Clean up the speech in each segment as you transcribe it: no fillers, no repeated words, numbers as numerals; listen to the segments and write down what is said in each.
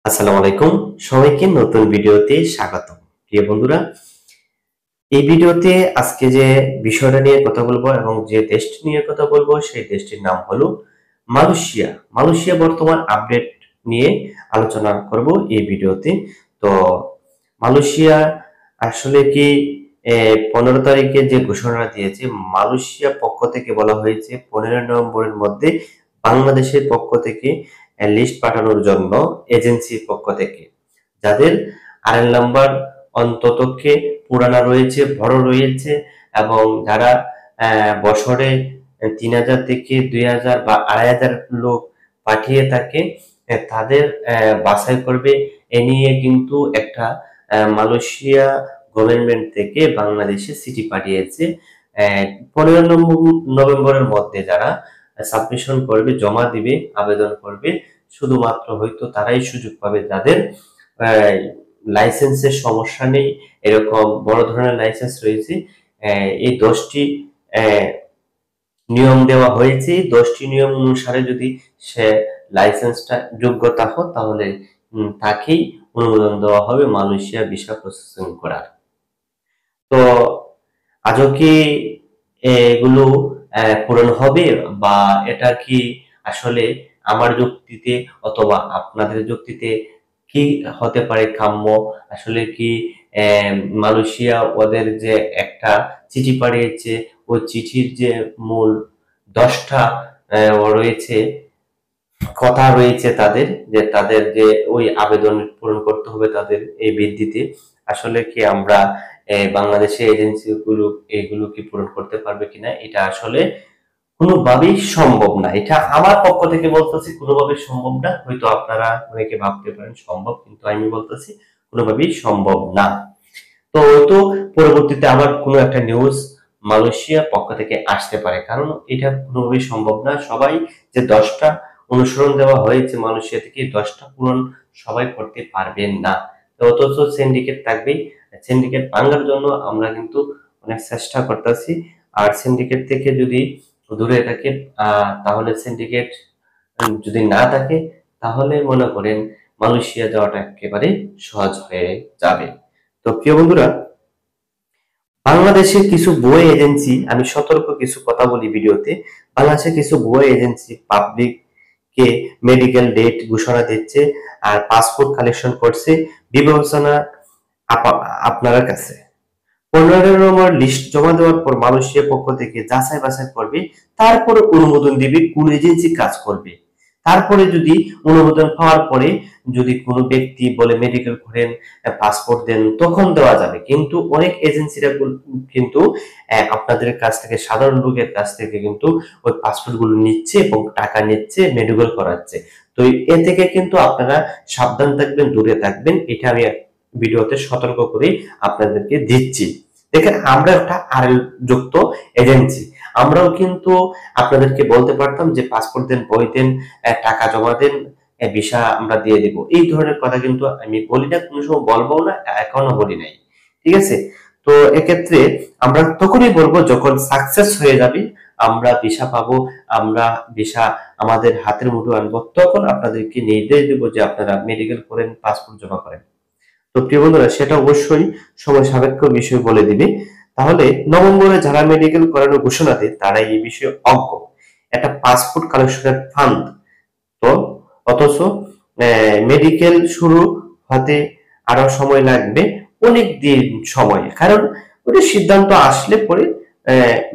আসসালামু আলাইকুম। সবাইকে নতুন ভিডিওতে স্বাগতম। প্রিয় বন্ধুরা, এই ভিডিওতে আজকে যে বিষয়টা নিয়ে কথা বলবো এবং যে দেশটি নিয়ে কথা বলবো সেই দেশটির নাম হলো মালয়েশিয়া। মালয়েশিয়া বর্তমান আপডেট নিয়ে আলোচনা করব এই ভিডিওতে। তো মালয়েশিয়া আসলে কি 15 তারিখে যে ঘোষণা দিয়েছে, মালয়েশিয়া পক্ষ থেকে বলা হয়েছে 15 নভেম্বরের মধ্যে বাংলাদেশের পক্ষ থেকে লিস্ট পাঠানোর জন্য এজেন্সির পক্ষ থেকে, যাদের আরএল নাম্বার অন্ততকে পুরানা রয়েছে, বড় রয়েছে এবং যারা বছরে 3000 থেকে 2000 বা 2500 লোক পাঠিয়ে থাকে, তাদের বাছাই করবে। এ নিয়ে কিন্তু একটা মালয়েশিয়া গভর্নমেন্ট থেকে বাংলাদেশে চিঠি পাঠিয়েছে। 15 নভেম্বরের মধ্যে যারা সাবমিশন করবে, জমা দিবে, আবেদন করবে, শুধুমাত্র হয়তো তারাই সুযোগ পাবে যাদের লাইসেন্সের সমস্যা নেই, এরকম বড় ধরনের লাইসেন্স রয়েছে। এই 10টি নিয়ম দেওয়া হয়েছে। 10টি নিয়ম অনুসারে যদি সে লাইসেন্সটা যোগ্যতা হয়, তাহলে তাকেই অনুমোদন দেওয়া হবে মালয়েশিয়া ভিসা প্রসেসিং করার। তো আজও কি এগুলো পূরণ হবে, বা এটা কি আসলে আমার যুক্তিতে অথবা আপনাদের যুক্তিতে কি হতে পারে কাম্য? আসলে কি মালয়েশিয়া ওদের যে একটা চিঠি পাঠিয়েছে, ওই চিঠির যে মূল 10টা রয়েছে, কথা রয়েছে তাদের, যে তাদের যে ওই আবেদন পূরণ করতে হবে তাদের এই ভিত্তিতে, আসলে কি আমরা বাংলাদেশের এজেন্সিগুলো এগুলো কি পূরণ করতে পারবে কিনা, এটা আসলে কোনোভাবেই সম্ভব না। এটা আমার পক্ষ থেকে বলতেছি, কোনোভাবেই সম্ভব না। হয়তো আপনারা অনেকে ভাবতে পারেন সম্ভব, কিন্তু আমি বলতেছি কোনোভাবেই সম্ভব না। তো হয়তো পরবর্তীতে আবার কোনো একটা নিউজ মালয়েশিয়া পক্ষ থেকে আসতে পারে, কারণ এটা কোনোভাবেই সম্ভব না। সবাই যে 10টা অনুসরণ দেওয়া হয়েছে মালয়েশিয়া থেকে, 10টা পূরণ সবাই করতে পারবেন না। তো অথচ সিন্ডিকেট থাকবেই। সিন্ডিকেট ভাঙার জন্য আমরা কিন্তু অনেক চেষ্টা করতেছি। আর সিন্ডিকেট থেকে যদি দূরে থাকে, তাহলে সিন্ডিকেট যদি না থাকে, তাহলে মনে করেন মালয়েশিয়া যাওয়াটা একেবারে সহজ হয়ে যাবে। তো প্রিয় বন্ধুরা, বাংলাদেশের কিছু ভুয়া এজেন্সি, আমি সতর্ক কিছু কথা বলি ভিডিওতে। বাংলাদেশের কিছু ভুয়া এজেন্সি পাবলিক কে মেডিকেল ডেট ঘোষণা দিচ্ছে আর পাসপোর্ট কালেকশন করছে বিবেচনা আপনার কাছে। 15 নম্বর লিস্ট জমা দেওয়ার পর মালয়েশিয়া পক্ষ থেকে যাচাই বাছাই করবে, তারপর অনুমোদন দিবে কোন এজেন্সি কাজ করবে। তারপরে যদি অনুমোদন পাওয়ার পরে যদি কোনো ব্যক্তি বলে মেডিকেল করেন, পাসপোর্ট দেন, তখন দেওয়া যাবে। কিন্তু অনেক এজেন্সিরা কিন্তু আপনাদের কাছ থেকে, সাধারণ লোকের কাছ থেকে কিন্তু ওই পাসপোর্ট গুলো নিচ্ছে এবং টাকা নিচ্ছে, মেডিকেল করাচ্ছে। তো এ থেকে কিন্তু আপনারা সাবধান থাকবেন, দূরে থাকবেন। এটা আমি ভিডিওতে সতর্ক করে আপনাদেরকে দিচ্ছি। দেখেন, আমরা একটা আরএল যুক্ত এজেন্সি, আমরাও কিন্তু আপনাদেরকে বলতে পারতাম যে পাসপোর্ট দেন, বই দেন, টাকা জমা দেন, ভিসা আমরা দিয়ে দিব। এই ধরনের কথা কিন্তু আমি বলি না, কোনো সময় বলবো না, এখনো বলি নাই। ঠিক আছে? তো এক্ষেত্রে আমরা তখনই বলবো যখন সাকসেস হয়ে যাবে, আমরা ভিসা পাবো, আমরা ভিসা আমাদের হাতের মুঠো আনবো, তখন আপনাদেরকে নির্দেশ দেবো যে আপনারা মেডিকেল করেন, পাসপোর্ট জমা করেন। তো প্রিয় বন্ধুরা, সেটা অবশ্যই সময় সাপেক্ষ বিষয় বলে দিবে। তাহলে নভেম্বরে যারা মেডিকেল করানোর ঘোষণা দেয়, তারা এই বিষয়ে অজ্ঞ। একটা পাসপোর্ট কালেকশনের ফান্ড, তো অথচ মেডিকেল শুরু হতে আরো সময় লাগবে, অনেক দিন সময়। কারণ ওটা সিদ্ধান্ত আসলে পরে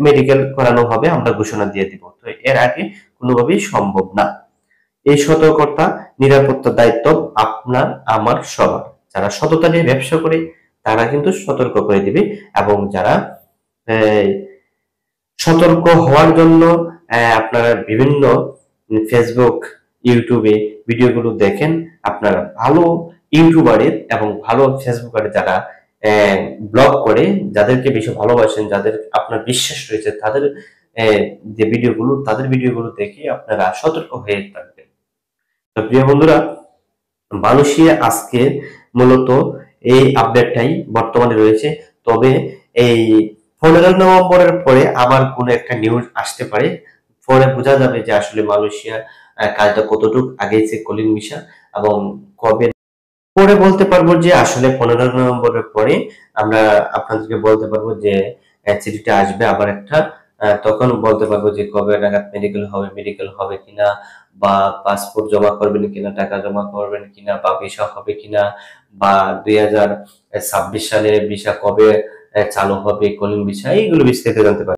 মেডিকেল করানো হবে, আমরা ঘোষণা দিয়ে দিব। তো এর আগে কোনোভাবেই সম্ভব না। এই সতর্কতা, নিরাপত্তার দায়িত্ব আপনার, আমার, সবার। যারা সততা নিয়ে ব্যবসা করে তারা কিন্তু সতর্ক করে দিবে, এবং যারা আহ, সতর্ক হওয়ার জন্য আপনারা বিভিন্ন ফেসবুক, ইউটিউবে ভিডিওগুলো দেখেন, আপনারা ভালো ইউটিউবারের এবং ভালো ফেসবুকারে যারা ব্লগ করে, যাদেরকে বেশি ভালোবাসেন, যাদের আপনার বিশ্বাস রয়েছে, তাদের যে ভিডিওগুলো, তাদের ভিডিওগুলো দেখে আপনারা সতর্ক হয়ে থাকবেন। তো প্রিয় বন্ধুরা, মালয়েশিয়া আজকে মূলত এই আপডেটটাই বর্তমানে রয়েছে। তবে এই 15 নভেম্বরের পরে আবার কোনো একটা নিউজ আসতে পারে, পরে বোঝা যাবে যে আসলে মালয়েশিয়া কাজটা কতটুকু আগেছে কলিং ভিসা, এবং কবে পরে বলতে পারবো যে আসলে 15 নভেম্বরের পরে আমরা আপনাদেরকে বলতে পারবো যে চিঠিটা আসবে আবার একটা। তখন বলতে পারবো যে কবে নাগাদ মেডিকেল হবে কিনা, বা পাসপোর্ট জমা করবেন কিনা, টাকা জমা করবেন কিনা, বা ভিসা হবে কিনা, বা 2026 সালে ভিসা কবে চালু হবে, কলিং ভিসা, এইগুলো বিস্তারিত জানতে পারবো।